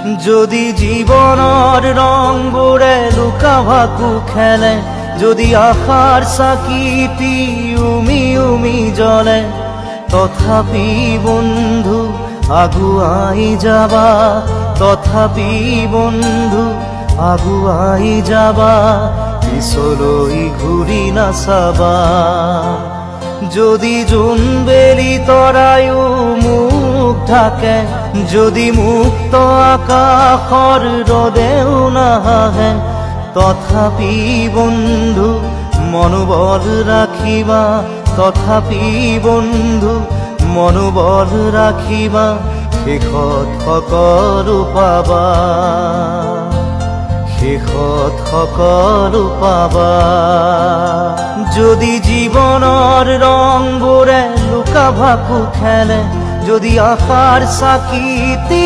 যদি জীবনৰ ৰংবোৰে লুকা ভাকু খেলে, যদি আশাৰ চাকিটি উমি উমি জ্বলে, তথাপি বন্ধু আগুৱাই যাবা, তথাপি বন্ধু আগুৱাই যাবা, পিছলৈ ঘূৰি নাচাবা। যদি জোনবেলি তৰায়ো মুখ ঢাকে, যদি মুক্ত আকাশৰ ৰদেও নাহে, তথাপি বন্ধু মনোবল ৰাখিবা, তথাপি বন্ধু মনোবল ৰাখিবা, শেষত সকলো পাবা, শেষত সকলো পাবা। যদি জীৱনৰ ৰংবোৰে লুকা ভাকু খেলে, যদি আশাৰ চাকিটি